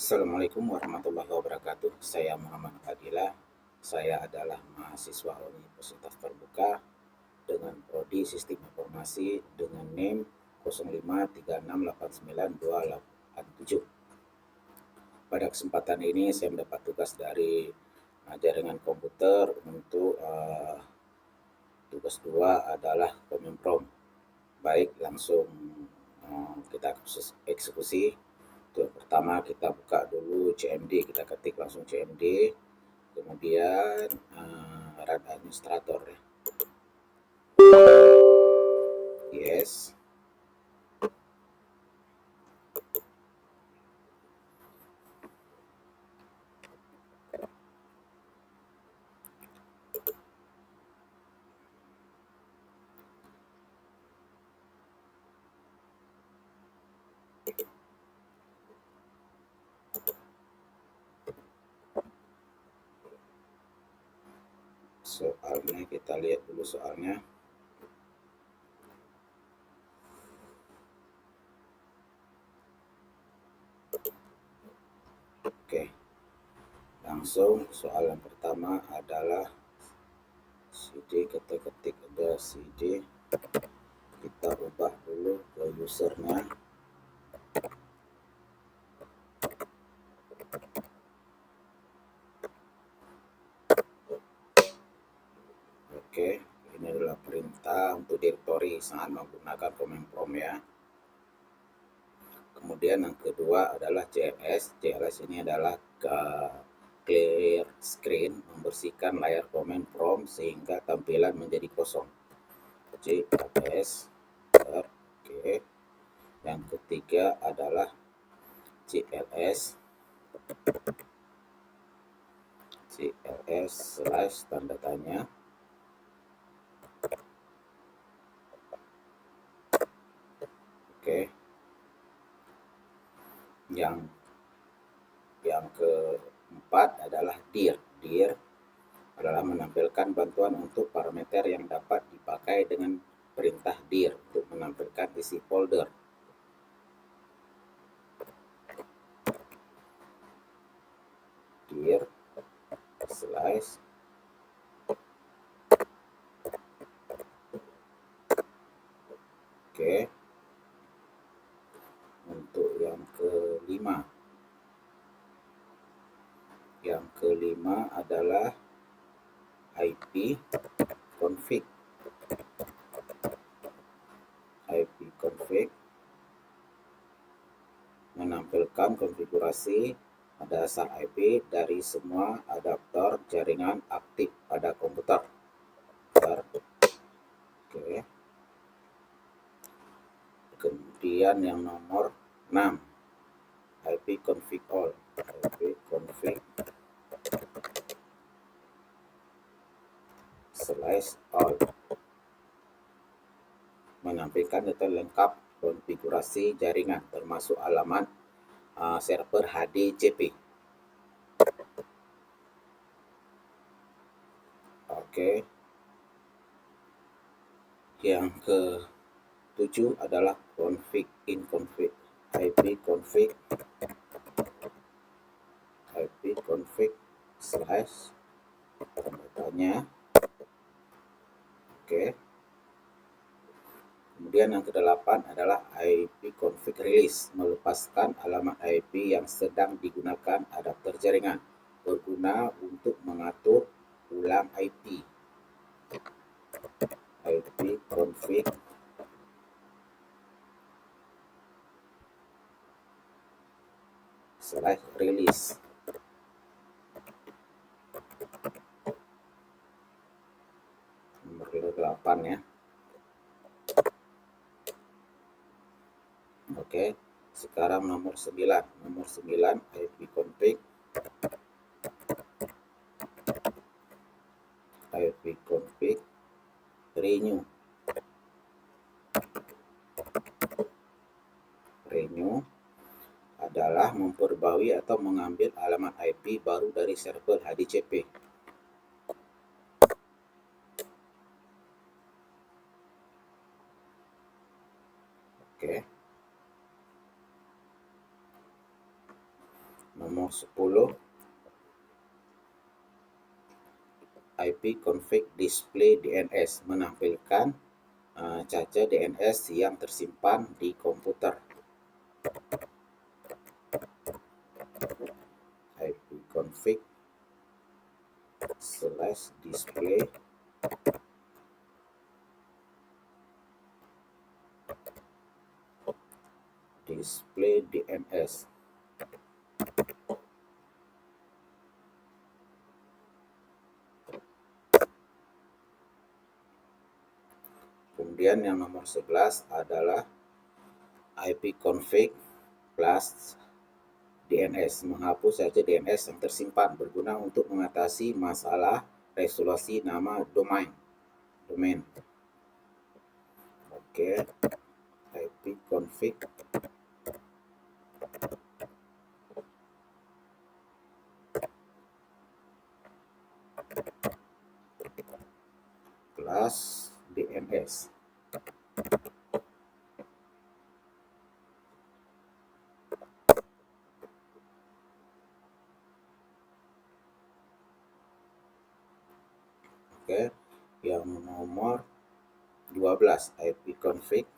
Assalamualaikum warahmatullahi wabarakatuh. Saya Muhammad Fadilah. Saya adalah mahasiswa Universitas Terbuka dengan prodi Sistem Informasi dengan NIM 0536892887. Pada kesempatan ini saya mendapat tugas dari jaringan komputer untuk tugas 2 adalah Komemprom. Baik, langsung kita eksekusi. Untuk pertama kita buka dulu CMD, kita ketik langsung CMD, kemudian run administrator ya. Yes. Soalnya kita lihat dulu soalnya. Oke, langsung soal yang pertama adalah CD, kita ketik ada CD, kita ubah dulu ke usernya. Oke, ini adalah perintah untuk directory, sangat menggunakan Komemprom ya. Kemudian yang kedua adalah CLS. CLS ini adalah clear screen, membersihkan layar Komemprom sehingga tampilan menjadi kosong. CLS. Oke. Yang ketiga adalah CLS slash tanda tanya. Oke. Yang keempat adalah dir. Dir adalah menampilkan bantuan untuk parameter yang dapat dipakai dengan perintah dir untuk menampilkan isi folder. Dir slash oke. Untuk yang kelima adalah IP config. IP config menampilkan konfigurasi dasar IP dari semua adaptor jaringan aktif pada komputer. Oke. Kemudian yang nomor 6, IP config all. IP config slash all menampilkan detail lengkap konfigurasi jaringan termasuk alamat server HDCP. Oke. Yang ke-7 adalah config in config. IP config slash tanda tanya. Oke. Kemudian yang ke-8 adalah IP config release, melepaskan alamat IP yang sedang digunakan adapter jaringan, berguna untuk mengatur ulang IP. IP config slash release. Nomor 8 ya. Oke, sekarang nomor 9. Nomor 9 IP config renew. Renew adalah memperbarui atau mengambil alamat IP baru dari server HDCP. Oke. Nomor 10, IP config display DNS, menampilkan caca DNS yang tersimpan di komputer. IP config /display DNS. Kemudian yang nomor 11 adalah IP config plus DNS, menghapus saja DNS yang tersimpan, berguna untuk mengatasi masalah resolusi nama domain. Oke, IP config plus DNS. Oke, yang nomor 12 IP config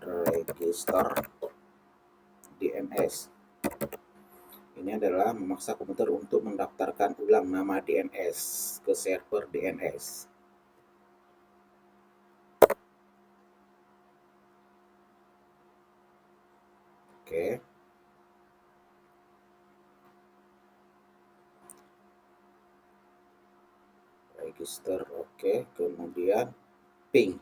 register DNS. Ini adalah memaksa komputer untuk mendaftarkan ulang nama DNS ke server DNS. Oke. Register, oke. Kemudian ping.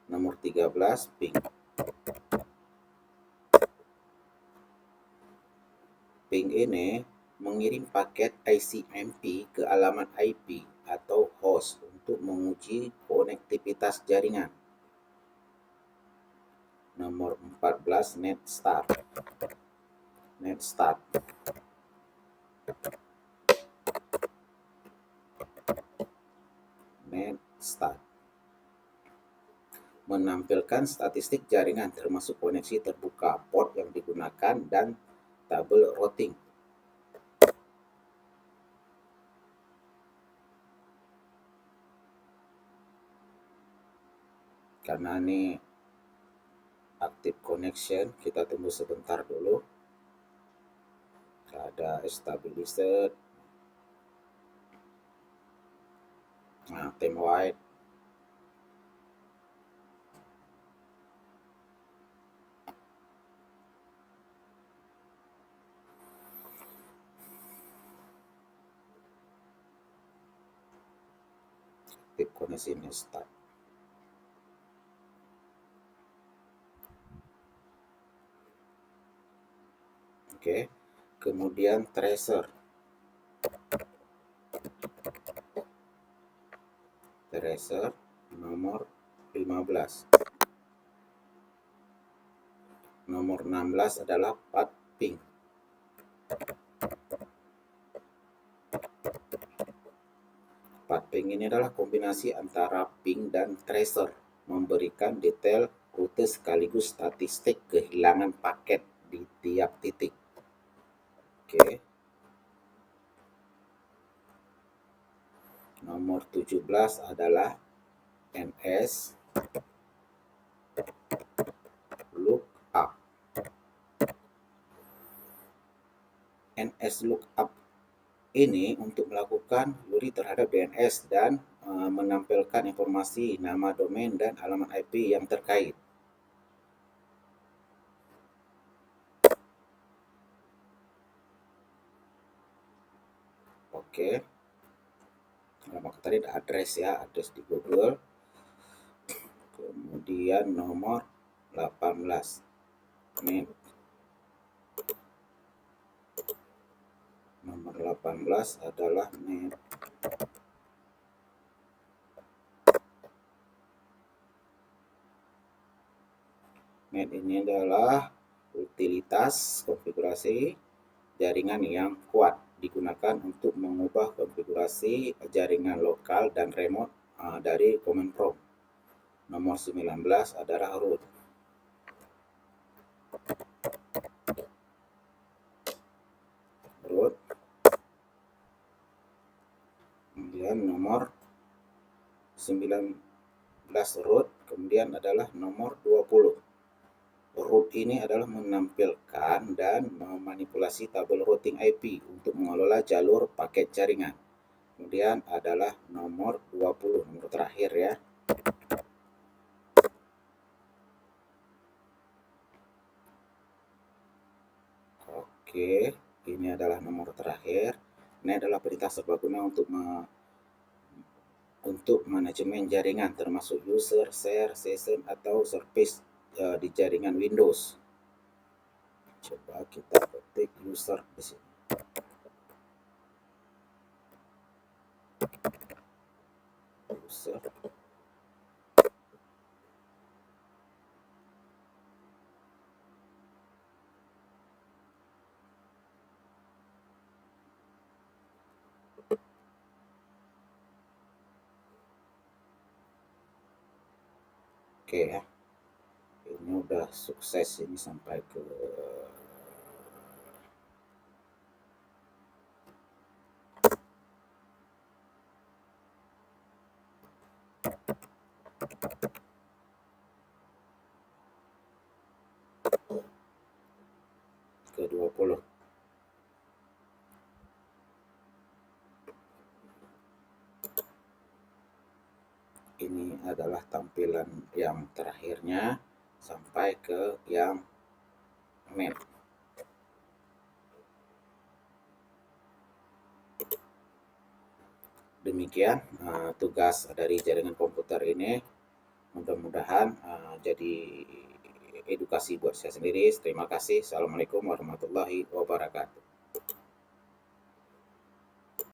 Nomor 13, ping. Ping ini mengirim paket ICMP ke alamat IP atau host untuk menguji konektivitas jaringan. Nomor 14, net start. Menampilkan statistik jaringan termasuk koneksi terbuka, port yang digunakan, dan tabel routing. Karena ini active connection, kita tunggu sebentar dulu. Ada stabilizer, time wide. Active connection start. Oke, kemudian tracer. Nomor 15. Nomor 16 adalah path ping. Path ping ini adalah kombinasi antara ping dan tracer, memberikan detail rute sekaligus statistik kehilangan paket di tiap titik. Oke. Nomor 17 adalah NS lookup. NS lookup ini untuk melakukan query terhadap DNS dan menampilkan informasi nama domain dan alamat IP yang terkait. Oke. Maka tadi ada address ya, address di Google. Kemudian nomor 18. Ini nomor 18 adalah net. Net ini adalah utilitas konfigurasi jaringan yang kuat, digunakan untuk mengubah konfigurasi jaringan lokal dan remote dari Kemenprom. Nomor 19 adalah root. Kemudian nomor 19 root, kemudian adalah nomor 20. Root ini adalah menampilkan dan memanipulasi tabel routing IP untuk mengelola jalur paket jaringan. Kemudian adalah nomor 20, nomor terakhir ya. Oke, ini adalah nomor terakhir. Ini adalah perintah serbaguna untuk manajemen jaringan, termasuk user, share, session, atau service di jaringan Windows. Coba kita ketik user di sini. User. Oke ya, ini udah sukses, ini sampai ke ke-20. Ini adalah tampilan yang terakhirnya sampai ke yang map. Demikian tugas dari jaringan komputer ini. Mudah-mudahan jadi edukasi buat saya sendiri. Terima kasih. Assalamualaikum warahmatullahi wabarakatuh.